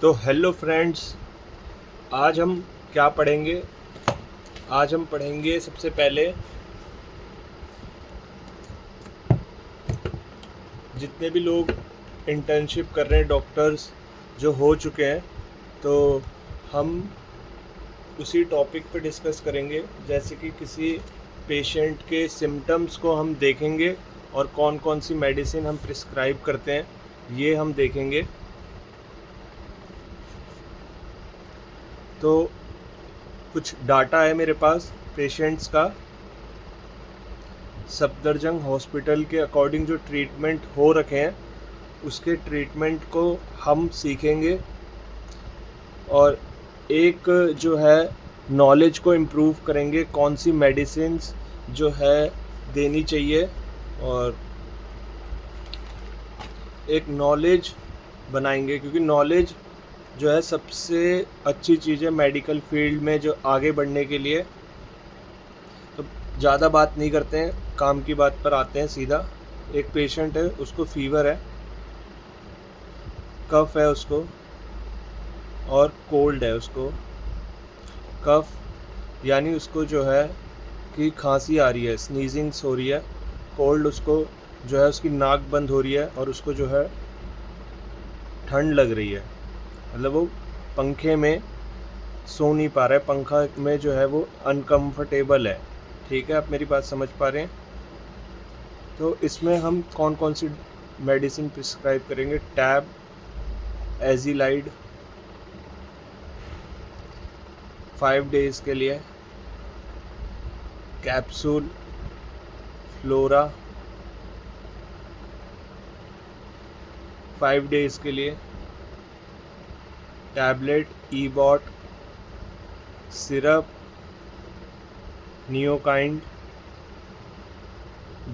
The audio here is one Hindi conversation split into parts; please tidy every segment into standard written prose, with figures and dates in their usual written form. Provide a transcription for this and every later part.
तो हेलो फ्रेंड्स, आज हम क्या पढ़ेंगे। आज हम पढ़ेंगे सबसे पहले जितने भी लोग इंटर्नशिप कर रहे हैं, डॉक्टर्स जो हो चुके हैं, तो हम उसी टॉपिक पे डिस्कस करेंगे। जैसे कि किसी पेशेंट के सिम्टम्स को हम देखेंगे और कौन कौन सी मेडिसिन हम प्रिस्क्राइब करते हैं, ये हम देखेंगे। तो कुछ डाटा है मेरे पास पेशेंट्स का। सफदरजंग हॉस्पिटल के अकॉर्डिंग जो ट्रीटमेंट हो रखे हैं, उसके ट्रीटमेंट को हम सीखेंगे। और एक जो है नॉलेज को इम्प्रूव करेंगे, कौन सी मेडिसिन्स जो है देनी चाहिए, और एक नॉलेज बनाएंगे। क्योंकि नॉलेज जो है सबसे अच्छी चीज़ है मेडिकल फील्ड में जो आगे बढ़ने के लिए। तो ज़्यादा बात नहीं करते हैं, काम की बात पर आते हैं सीधा। एक पेशेंट है, उसको फीवर है, कफ है उसको, और कोल्ड है उसको। कफ यानी उसको जो है कि खांसी आ रही है, स्नीजिंग्स हो रही है। कोल्ड उसको जो है उसकी नाक बंद हो रही है और उसको जो है ठंड लग रही है। मतलब वो पंखे में सो नहीं पा रहा है, पंखा में जो है वो अनकम्फर्टेबल है। ठीक है, आप मेरी बात समझ पा रहे हैं। तो इसमें हम कौन कौन सी मेडिसिन प्रिस्क्राइब करेंगे। टैब एजीलाइड 5 डेज़ के लिए, कैप्सूल फ्लोरा 5 डेज़ के लिए, tablet Ebot, syrup Neokind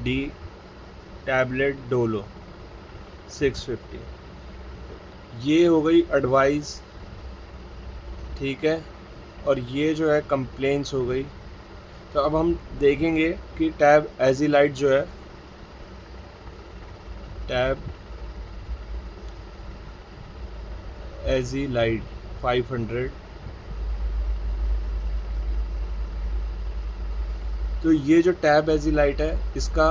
D, tablet Dolo 650। ये हो गई एडवाइस, ठीक है। और ये जो है कंप्लेंट्स हो गई। तो अब हम देखेंगे कि टैब एजीलाइड जो है, टैब एजीलाइड 500। तो ये जो टैब एजीलाइड है, इसका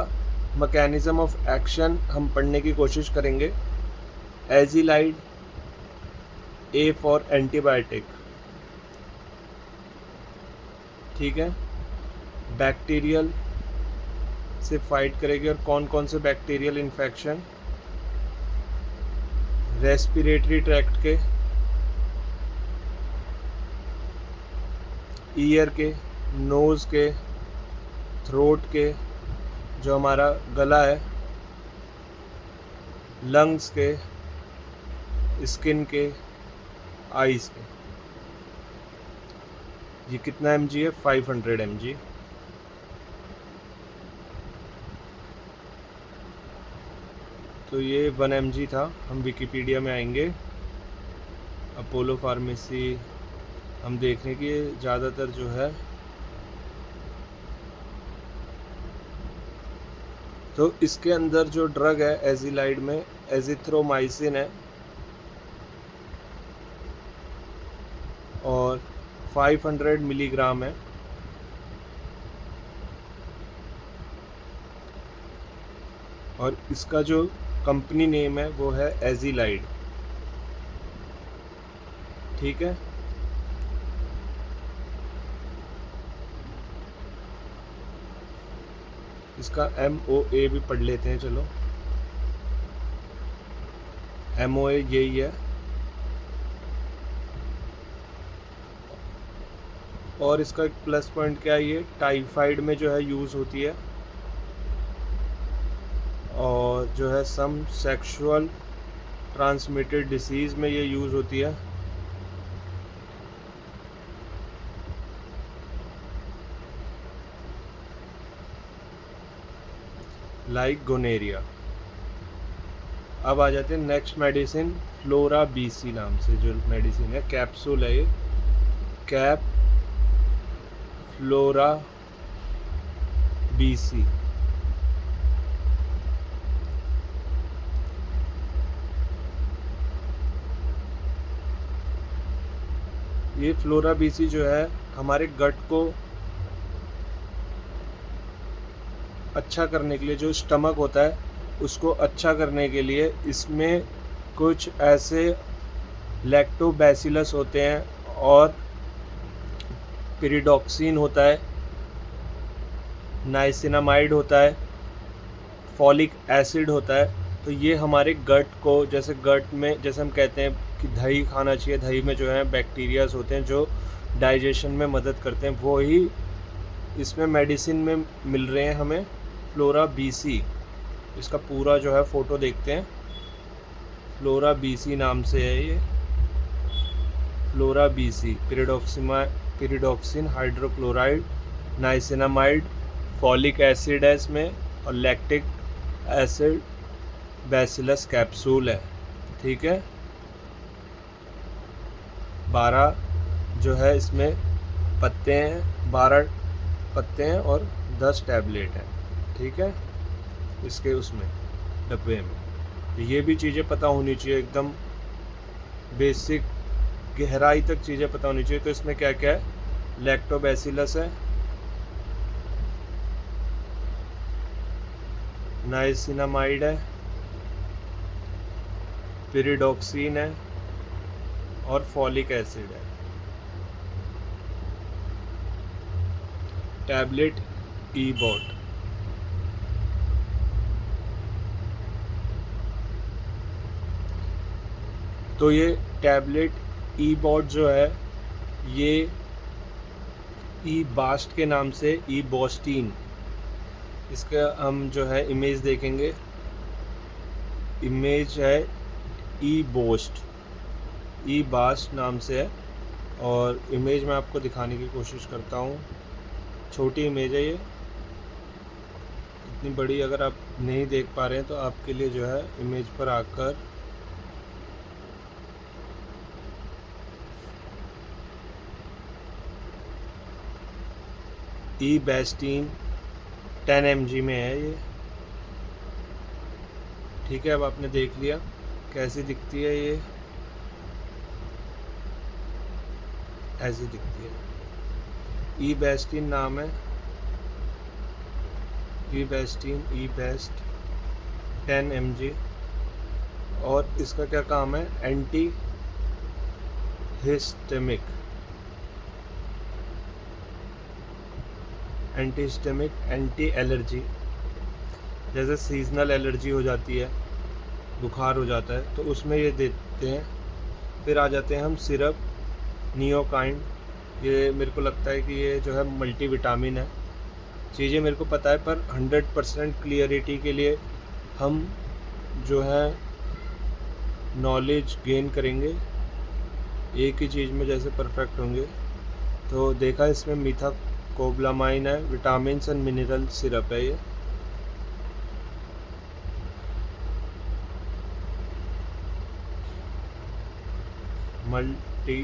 मैकेनिज्म ऑफ एक्शन हम पढ़ने की कोशिश करेंगे। एजीलाइड ए फॉर एंटीबायोटिक, ठीक है। बैक्टीरियल से फाइट करेगी। और कौन कौन से बैक्टीरियल इन्फेक्शन, रेस्पिरेटरी ट्रैक्ट के, ईयर के, नोज़ के, थ्रोट के, जो हमारा गला है, लंग्स के, स्किन के, आइज़ के। ये कितना mg है? 500 mg। तो ये 1 mg था। हम विकिपीडिया में आएंगे, अपोलो फार्मेसी हम देख रहे हैं कि ज़्यादातर जो है, तो इसके अंदर जो ड्रग है एजीलाइड में, एजिथ्रोमाइसिन है, और 500 मिलीग्राम है। और इसका जो कंपनी नेम है वो है एजीलाइड, ठीक है। इसका MOA भी पढ़ लेते हैं, चलो। MOA यही है। और इसका एक प्लस पॉइंट क्या है, ये टाइफाइड में जो है यूज़ होती है, और जो है सम सेक्सुअल ट्रांसमिटेड डिसीज़ में ये यूज़ होती है। Like gonorrhoea. अब आ जाते हैं नेक्स्ट मेडिसिन, फ्लोरा BC नाम से जो मेडिसिन है, कैप्सूल है ये, कैप फ्लोरा BC। ये फ्लोरा बीसी जो है हमारे गट को अच्छा करने के लिए, जो स्टमक होता है उसको अच्छा करने के लिए इसमें कुछ ऐसे लैक्टोबैसिलस होते हैं और पिरिडॉक्सिन होता है, नाइसिनामाइड होता है, फॉलिक एसिड होता है। तो ये हमारे गट को, जैसे गट में जैसे हम कहते हैं कि दही खाना चाहिए, दही में जो है बैक्टीरियाज होते हैं जो डाइजेशन में मदद करते हैं, वो ही इसमें मेडिसिन में मिल रहे हैं हमें। फ्लोरा बीसी, इसका पूरा जो है फ़ोटो देखते हैं। फ्लोरा बीसी नाम से है ये, Flora BC. Pyridoxine, hydrochloride, niacinamide, folic acid है इसमें, और लैक्टिक एसिड बैसिलस कैप्सूल है। ठीक है, 12 जो है इसमें पत्ते हैं, 12 पत्ते हैं और 10 टैबलेट हैं। ठीक है, इसके उसमें डब्बे में ये भी चीज़ें पता होनी चाहिए, एकदम बेसिक गहराई तक चीज़ें पता होनी चाहिए। तो इसमें क्या क्या है, लैक्टोबैसिलस है, नाइसिनामाइड है, पिरिडॉक्सिन है और फॉलिक एसिड है। टैबलेट ईबॉट, तो ये टैबलेट ईबॉट जो है ये ईबास्ट के नाम से, ईबॉस्टीन, इसका हम जो है इमेज देखेंगे। इमेज है ईबोस्ट, ईबास्ट नाम से है, और इमेज मैं आपको दिखाने की कोशिश करता हूँ। छोटी इमेज है ये, इतनी बड़ी अगर आप नहीं देख पा रहे हैं तो आपके लिए जो है इमेज पर आकर ईबैस्टीन 10 mg में है ये। ठीक है, अब आपने देख लिया कैसी दिखती है ये, ऐसी दिखती है। ईबैस्टीन नाम है, ईबैस्टीन, ईबेस्ट 10 mg। और इसका क्या काम है, एंटी हिस्टेमिक, एंटी हिस्टेमिक, एंटी एलर्जी। जैसे सीजनल एलर्जी हो जाती है, बुखार हो जाता है, तो उसमें ये देते हैं। फिर आ जाते हैं हम सिरप नियोकाइंड। ये मेरे को लगता है कि ये जो है मल्टी विटामिन है। चीज़ें मेरे को पता है, पर 100% क्लियरिटी के लिए हम जो है नॉलेज गेन करेंगे, एक ही चीज़ में जैसे परफेक्ट होंगे। तो देखा, इसमें मीथाकोबलामाइन है, विटामिन्स एंड मिनरल सिरप है ये। मल्टी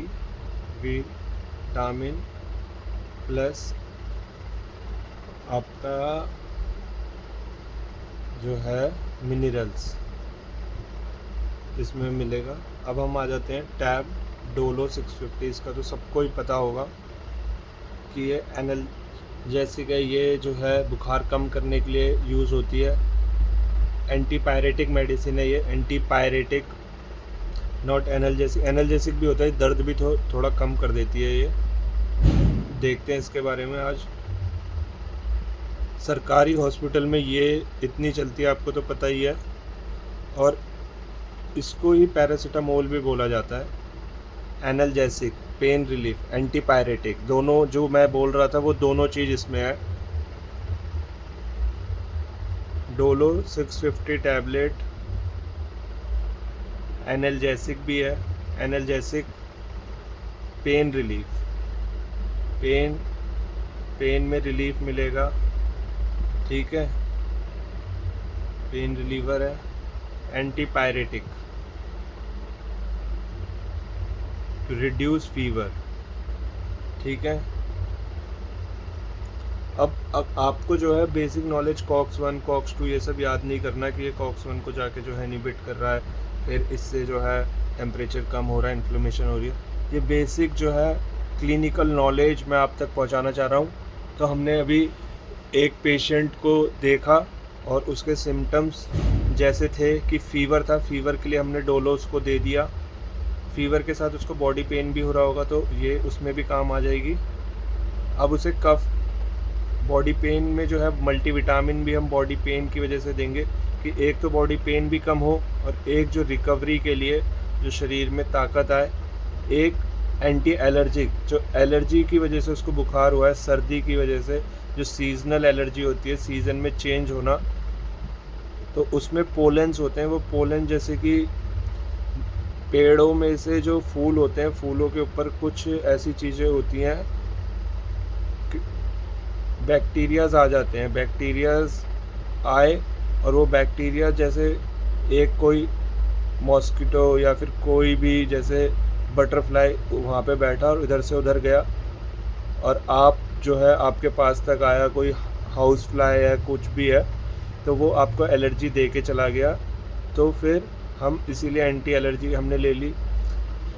विटामिन प्लस आपका जो है मिनरल्स इसमें मिलेगा। अब हम आ जाते हैं टैब डोलो 650। इसका तो सबको ही पता होगा कि ये एनाल्जेसिक है। ये जो है बुखार कम करने के लिए यूज़ होती है। एंटीपायरेटिक मेडिसिन है ये, एंटीपायरेटिक, नॉट एनाल्जेसिक। एनाल्जेसिक भी होता है, दर्द भी थोड़ा कम कर देती है ये। देखते हैं इसके बारे में आज। सरकारी हॉस्पिटल में ये इतनी चलती है, आपको तो पता ही है। और इसको ही पैरासीटामोल भी बोला जाता है। एनाल्जेसिक, पेन रिलीफ, एंटीपायरेटिक, दोनों जो मैं बोल रहा था वो दोनों चीज़ इसमें है। डोलो 650 टैबलेट एनाल्जेसिक भी है। एनाल्जेसिक, पेन रिलीफ, पेन में रिलीफ मिलेगा। ठीक है, पेन रिलीवर है। Antipyretic, reduce fever. ठीक है, अब आपको जो है बेसिक नॉलेज कॉक्स 1 कॉक्स 2 ये सब याद नहीं करना कि ये कॉक्स 1 को जाके जो है इनहिबिट कर रहा है, फिर इससे जो है टेम्परेचर कम हो रहा है, इन्फ्लेमेशन हो रही है। ये बेसिक जो है क्लिनिकल नॉलेज मैं आप तक पहुंचाना चाह रहा हूं। तो हमने अभी एक पेशेंट को देखा और उसके सिम्टम्स जैसे थे कि फ़ीवर था, फ़ीवर के लिए हमने डोलो उसको दे दिया। फ़ीवर के साथ उसको बॉडी पेन भी हो रहा होगा तो ये उसमें भी काम आ जाएगी। अब उसे कफ बॉडी पेन में जो है मल्टीविटामिन भी हम बॉडी पेन की वजह से देंगे कि एक तो बॉडी पेन भी कम हो और एक जो रिकवरी के लिए जो शरीर में ताकत आए। एक एंटी एलर्जिक, जो एलर्जी की वजह से उसको बुखार हुआ है, सर्दी की वजह से जो सीजनल एलर्जी होती है, सीज़न में चेंज होना, तो उसमें पोलेंस होते हैं। वो पोलन जैसे कि पेड़ों में से जो फूल होते हैं, फूलों के ऊपर कुछ ऐसी चीज़ें होती हैं, बैक्टीरियाज आ जाते हैं। बैक्टीरियाज आए और वो बैक्टीरिया जैसे एक कोई मॉस्किटो या फिर कोई भी जैसे बटरफ्लाई वहाँ पे बैठा और इधर से उधर गया और आप जो है आपके पास तक आया, कोई हाउस फ्लाई है, कुछ भी है, तो वो आपको एलर्जी दे के चला गया। तो फिर हम इसीलिए एंटी एलर्जी हमने ले ली।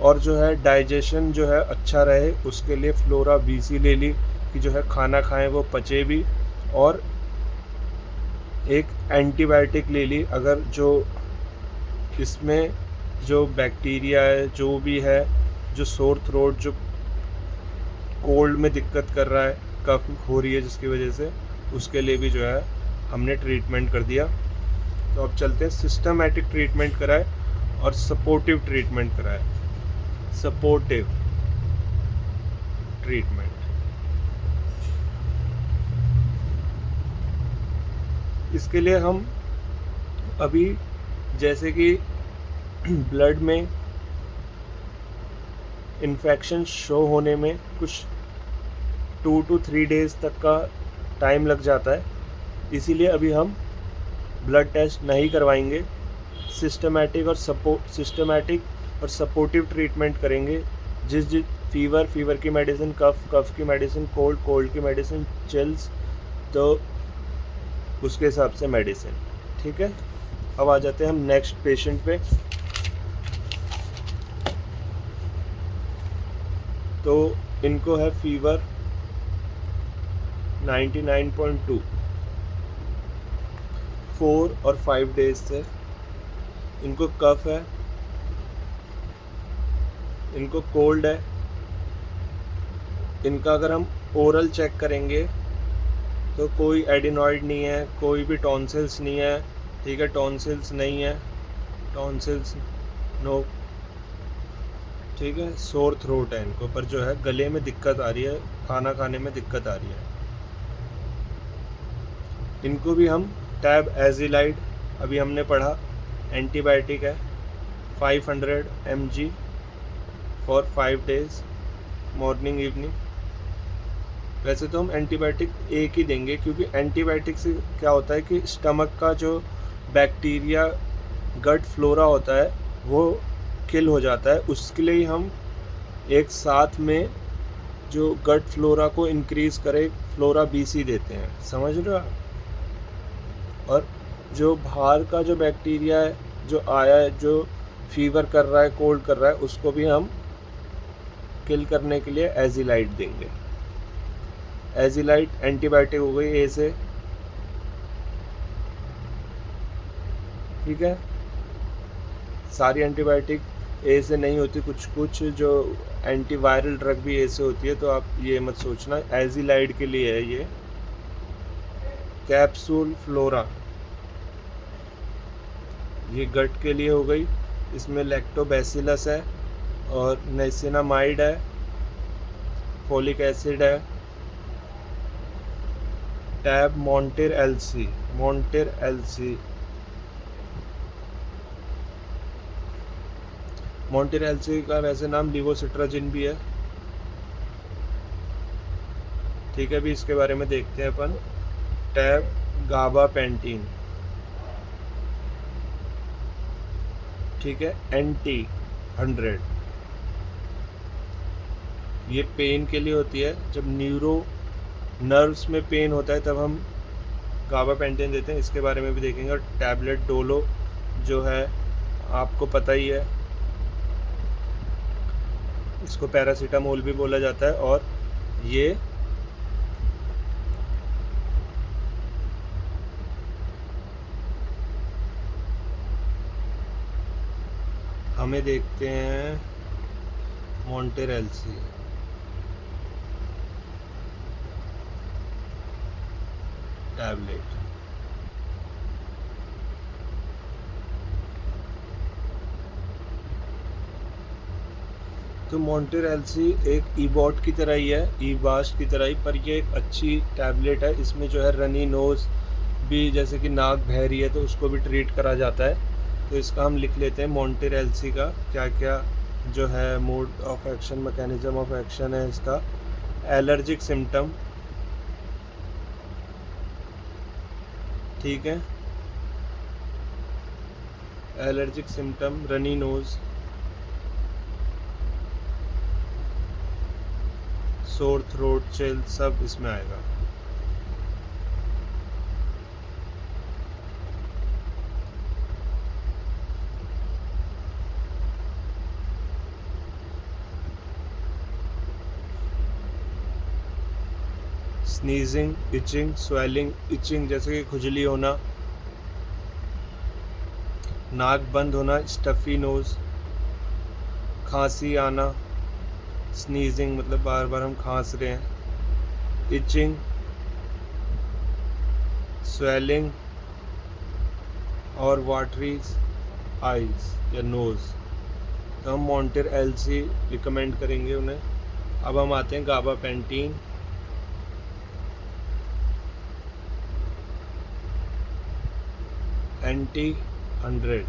और जो है डाइजेशन जो है अच्छा रहे उसके लिए फ्लोरा बीसी ले ली कि जो है खाना खाएं वो पचे भी। और एक एंटीबायोटिक ले ली अगर जो इसमें जो बैक्टीरिया है, जो भी है, जो सोर थ्रोट, जो कोल्ड में दिक्कत कर रहा है, कफ हो रही है जिसकी वजह से, उसके लिए भी जो है हमने ट्रीटमेंट कर दिया। तो अब चलते हैं, सिस्टमैटिक ट्रीटमेंट कराए और सपोर्टिव ट्रीटमेंट कराए। सपोर्टिव ट्रीटमेंट, इसके लिए हम अभी जैसे कि ब्लड में इन्फेक्शन शो होने में कुछ 2 to 3 डेज़ तक का टाइम लग जाता है, इसीलिए अभी हम ब्लड टेस्ट नहीं करवाएंगे। सिस्टमैटिक और सपोर्टिव ट्रीटमेंट करेंगे। जिस फीवर की मेडिसिन, कफ की मेडिसिन, कोल्ड की मेडिसिन, चिल्स, तो उसके हिसाब से मेडिसिन। ठीक है, अब आ जाते हैं हम नेक्स्ट पेशेंट पे। तो इनको है फीवर 99.2, 4 और 5 डेज से। इनको कफ है, इनको कोल्ड है। इनका अगर हम ओरल चेक करेंगे तो कोई एडिनॉइड नहीं है, कोई भी टॉन्सिल्स नहीं है। ठीक है, टॉन्सिल्स नहीं है, टॉन्सिल्स नो। ठीक है, सोर थ्रोट है इनको, पर जो है गले में दिक्कत आ रही है, खाना खाने में दिक्कत आ रही है। इनको भी हम टैब एजिलाइड, अभी हमने पढ़ा, एंटीबायोटिक है, 500 mg for 5 days, morning evening. वैसे तो हम एंटीबायोटिक एक ही देंगे क्योंकि एंटीबायोटिक से क्या होता है कि स्टमक का जो बैक्टीरिया, गट फ्लोरा होता है, वो किल हो जाता है। उसके लिए हम एक साथ में जो गट फ्लोरा को इंक्रीज़ करे, फ्लोरा बीसी देते हैं, समझ रहे हो आप। और जो बाहर का जो बैक्टीरिया है, जो आया है, जो फीवर कर रहा है, कोल्ड कर रहा है, उसको भी हम किल करने के लिए एजिलाइड देंगे। एजिलाइड एंटीबायोटिक हो गई ए से। ठीक है, सारी एंटीबायोटिक ए से नहीं होती, कुछ जो एंटीवायरल ड्रग भी ए से होती है, तो आप ये मत सोचना। एजिलाइड के लिए है ये। कैप्सूल फ्लोरा, ये गट के लिए हो गई। इसमें लैक्टोबैसिलस है और नाइसिनामाइड है, फोलिक एसिड है। टैब मॉन्टेर एलसी, मॉन्टेर एलसी का वैसे नाम लिवोसिट्राजिन भी है। ठीक है, अभी इसके बारे में देखते हैं अपन। टैब गाबापेंटीन, ठीक है, NT 100, ये पेन के लिए होती है। जब नर्व्स में पेन होता है तब हम गाबापेंटीन देते हैं, इसके बारे में भी देखेंगे। और टैबलेट डोलो जो है आपको पता ही है। इसको पैरासीटामोल भी बोला जाता है। और ये हमें देखते हैं मोंटेरेल्सी। टैबलेट तो मोंटेरेल्सी एक ईबॉट की तरह ही है, ईबास्ट की तरह ही, पर ये एक अच्छी टैबलेट है। इसमें जो है रनी नोज़ भी, जैसे कि नाक बह रही है तो उसको भी ट्रीट करा जाता है। तो इसका हम लिख लेते हैं मोंटेरेल्सी का क्या क्या जो है mode of action, mechanism of action है इसका। एलर्जिक सिम्टम, ठीक है, allergic symptom, runny nose, sore throat, chill, सब इसमें आएगा। स्नीजिंग, इचिंग, स्वेलिंग, इचिंग जैसे कि खुजली होना, नाक बंद होना, स्टफ़ी नोज़, खांसी आना, स्नीजिंग मतलब बार बार हम खांस रहे हैं, इचिंग, स्वेलिंग और वाटरी आइज़ या नोज़। तो हम मोंटेरेल्सी रिकमेंड करेंगे उन्हें। अब हम आते हैं गाबापेंटीन। एंटी 100,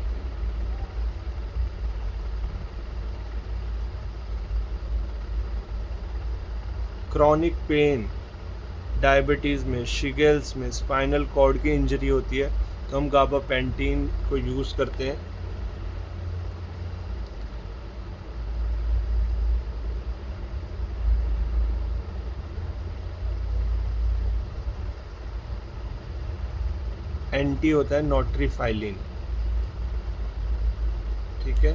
क्रॉनिक पेन, डायबिटीज़ में, शिगेल्स में, स्पाइनल कॉर्ड की इंजरी होती है तो हम गाबापेंटीन को यूज़ करते हैं। एंटी होता है नोट्रीफाइलिन, ठीक है।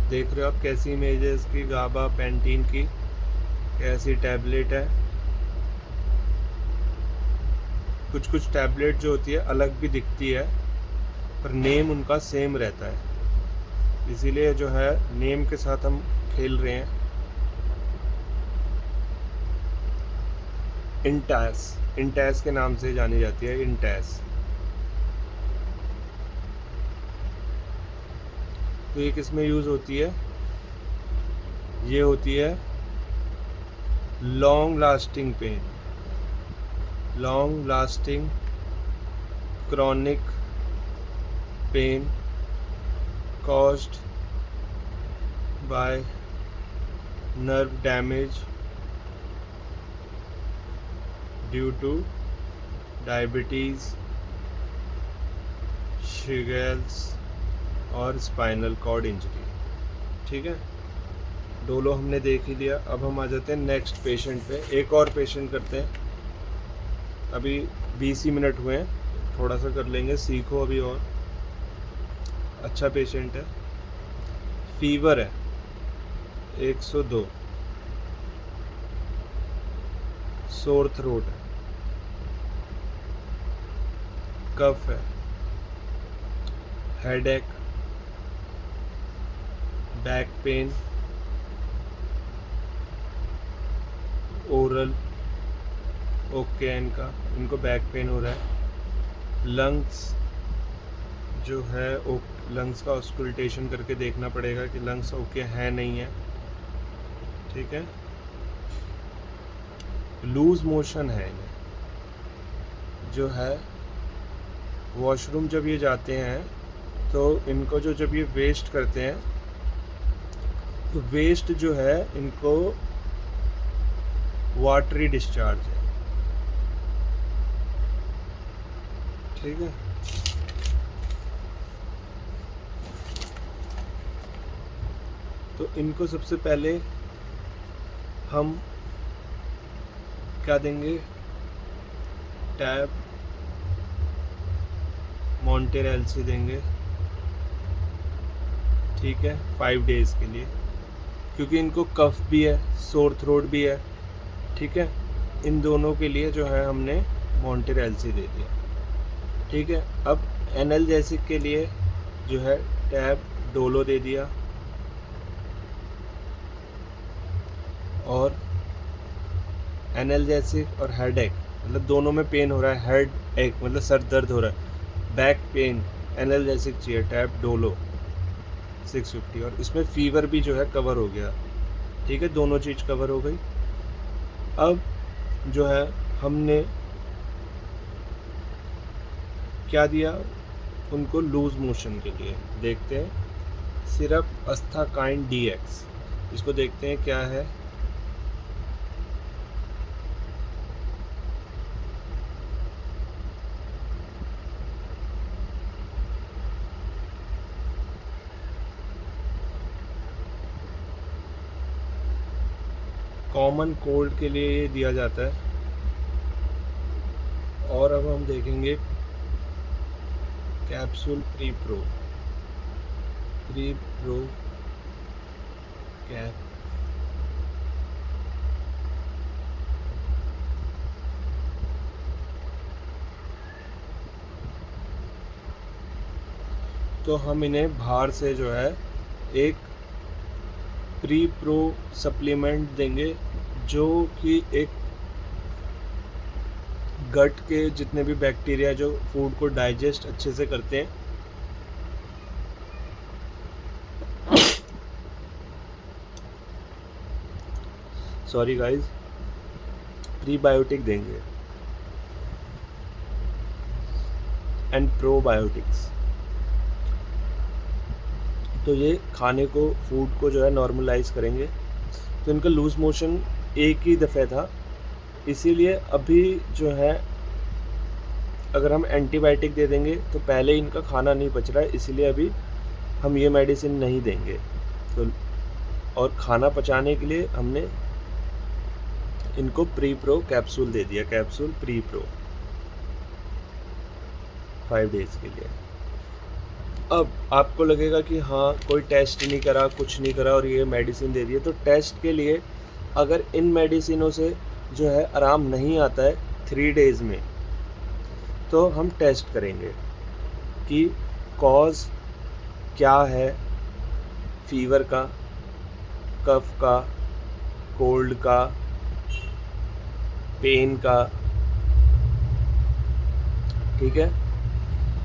देख रहे हो आप कैसी इमेज है इसकी, गाबापेंटीन की, कैसी टैबलेट है। कुछ कुछ टैबलेट जो होती है अलग भी दिखती है पर नेम उनका सेम रहता है, इसीलिए जो है नेम के साथ हम खेल रहे हैं। इंटैस, इंटैस के नाम से जानी जाती है, इंटैस। तो ये किस में यूज़ होती है, ये होती है long lasting pain, long lasting chronic pain caused by nerve damage due to diabetes, Shigells और स्पाइनल कॉर्ड इंजरी, ठीक है। डोलो हमने देख ही लिया। अब हम आ जाते हैं नेक्स्ट पेशेंट पे। एक और पेशेंट करते हैं, अभी 20 ही मिनट हुए हैं, थोड़ा सा कर लेंगे, सीखो अभी और। अच्छा पेशेंट है, फीवर है 102, सोर थ्रोट है, कफ है, headache, back pain, oral okay, इनको बैक पेन हो रहा है। लंग्स जो है लंग्स का ऑस्कुल्टेशन करके देखना पड़ेगा कि लंग्स ओके है नहीं है, ठीक है। लूज मोशन है इन्हें, जो है वॉशरूम जब ये जाते हैं तो इनको जो जब ये वेस्ट करते हैं तो वेस्ट जो है इनको वाटरी डिस्चार्ज है, ठीक है। तो इनको सबसे पहले हम क्या देंगे, टैब मोंटेरेल्सी देंगे। ठीक है, 5 डेज़ के लिए, क्योंकि इनको कफ भी है, सोर थ्रोट भी है। ठीक है, इन दोनों के लिए जो है हमने मॉन्टेर एलसी दे दिया। ठीक है, अब एनाल्जेसिक के लिए जो है टैब डोलो दे दिया, और एनाल्जेसिक और हेड एक, मतलब दोनों में पेन हो रहा है, हेड एक मतलब सर दर्द हो रहा है, बैक पेन, एनाल्जेसिक चाहिए, टैब डोलो 650, और इसमें फ़ीवर भी जो है कवर हो गया। ठीक है, दोनों चीज़ कवर हो गई। अब जो है हमने क्या दिया उनको लूज़ मोशन के लिए, देखते हैं सिरप अस्थाकाइन DX, इसको देखते हैं क्या है। कॉमन कोल्ड के लिए ये दिया जाता है। और अब हम देखेंगे कैप्सूल प्री प्रो कैप, तो हम इन्हें बाहर से जो है एक प्री प्रो सप्लीमेंट देंगे, जो कि एक गट के जितने भी बैक्टीरिया जो फूड को डाइजेस्ट अच्छे से करते हैं, सॉरी गाइस, प्रीबायोटिक देंगे एंड प्रोबायोटिक्स। तो ये खाने को, फूड को जो है नॉर्मलाइज करेंगे। तो इनका लूज़ मोशन एक ही दफ़े था, इसीलिए अभी जो है अगर हम एंटीबायोटिक दे देंगे तो पहले इनका खाना नहीं पच रहा है, इसीलिए अभी हम ये मेडिसिन नहीं देंगे। तो और खाना पचाने के लिए हमने इनको प्री प्रो कैप्सूल दे दिया, कैप्सूल प्री प्रो 5 डेज़ के लिए। अब आपको लगेगा कि हाँ कोई टेस्ट नहीं करा, कुछ नहीं करा और ये मेडिसिन दे दी है। तो टेस्ट के लिए अगर इन मेडिसिनों से जो है आराम नहीं आता है 3 डेज़ में, तो हम टेस्ट करेंगे कि कॉज क्या है, फीवर का, कफ का, कोल्ड का, पेन का। ठीक है,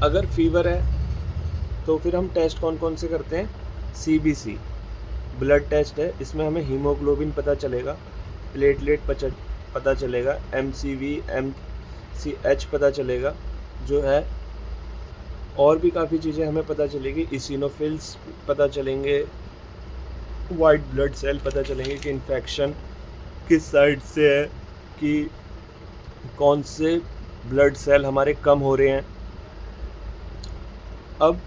अगर फीवर है तो फिर हम टेस्ट कौन कौन से करते हैं, CBC ब्लड टेस्ट है, इसमें हमें हीमोग्लोबिन पता चलेगा, प्लेटलेट पता चलेगा, MCV MCH पता चलेगा जो है, और भी काफ़ी चीज़ें हमें पता चलेगी, इसिनोफिल्स पता चलेंगे, वाइट ब्लड सेल पता चलेंगे कि इन्फेक्शन किस साइड से है, कि कौन से ब्लड सेल हमारे कम हो रहे हैं। अब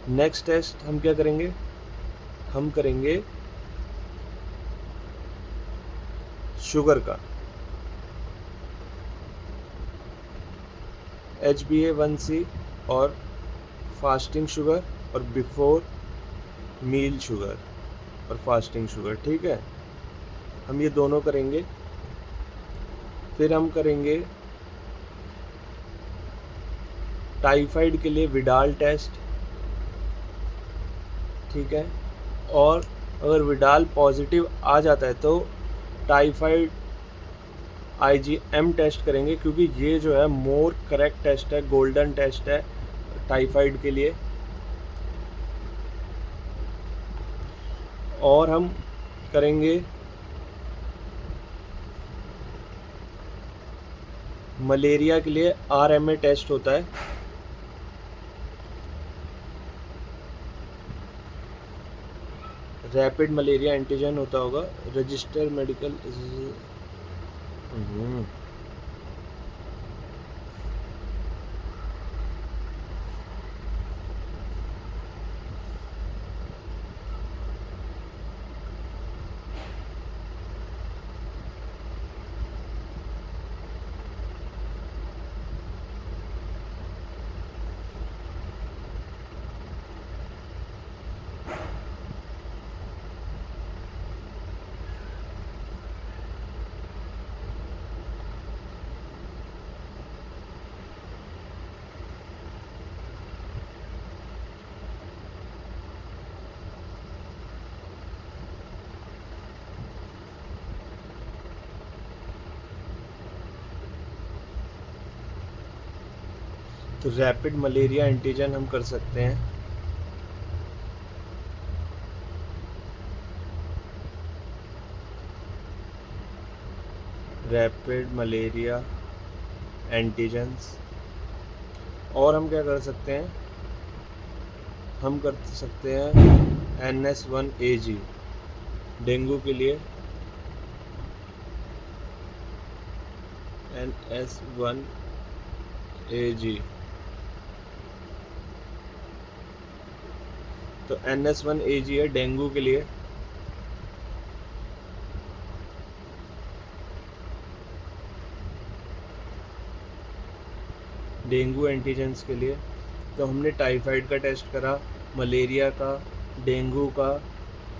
नेक्स्ट टेस्ट हम क्या करेंगे, हम करेंगे शुगर का, HbA1c और फास्टिंग शुगर और बिफोर मील शुगर और फास्टिंग शुगर। ठीक है, हम ये दोनों करेंगे। फिर हम करेंगे टाइफाइड के लिए विडाल टेस्ट। ठीक है, और अगर विडाल पॉजिटिव आ जाता है तो टाइफाइड IgM टेस्ट करेंगे, क्योंकि ये जो है मोर करेक्ट टेस्ट है, गोल्डन टेस्ट है टाइफाइड के लिए। और हम करेंगे मलेरिया के लिए RMA टेस्ट होता है, रैपिड मलेरिया एंटीजन होता होगा, रजिस्टर मेडिकल। तो रैपिड मलेरिया एंटीजन हम कर सकते हैं। Rapid malaria antigens. और हम क्या कर सकते हैं, हम कर सकते हैं NS1AG डेंगू के लिए। NS1AG, तो NS1AG है डेंगू के लिए। डेंगू एंटीजेंस के लिए तो हमने टाइफाइड का टेस्ट करा, मलेरिया का, डेंगू का,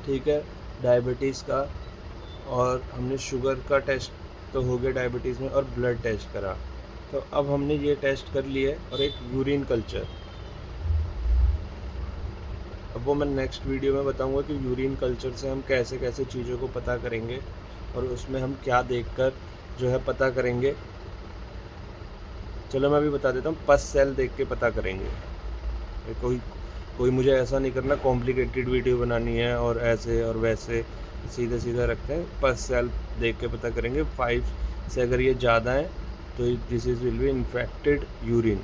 ठीक है, डायबिटीज़ का, और हमने शुगर का टेस्ट तो हो गया डायबिटीज़ में, और ब्लड टेस्ट करा। तो अब हमने ये टेस्ट कर लिए, और एक यूरिन कल्चर। अब वो मैं नेक्स्ट वीडियो में बताऊंगा कि यूरिन कल्चर से हम कैसे कैसे चीज़ों को पता करेंगे, और उसमें हम क्या देखकर जो है पता करेंगे। चलो मैं अभी बता देता हूँ, पस सेल देख के पता करेंगे। कोई मुझे ऐसा नहीं करना कॉम्प्लिकेटेड वीडियो बनानी है और ऐसे और वैसे, सीधे सीधा रखते हैं। पस सेल देख के पता करेंगे। 5 से अगर ये ज़्यादा है तो this is will be infected urine.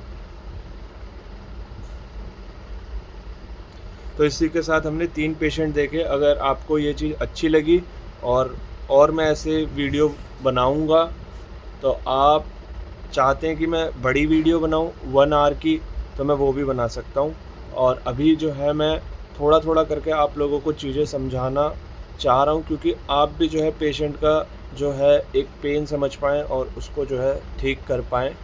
तो इसी के साथ हमने 3 पेशेंट देखे। अगर आपको ये चीज़ अच्छी लगी और मैं ऐसे वीडियो बनाऊंगा, तो आप चाहते हैं कि मैं बड़ी वीडियो बनाऊं 1 आवर की, तो मैं वो भी बना सकता हूं। और अभी जो है मैं थोड़ा थोड़ा करके आप लोगों को चीज़ें समझाना चाह रहा हूं, क्योंकि आप भी जो है पेशेंट का जो है एक पेन समझ पाएँ और उसको जो है ठीक कर पाएँ।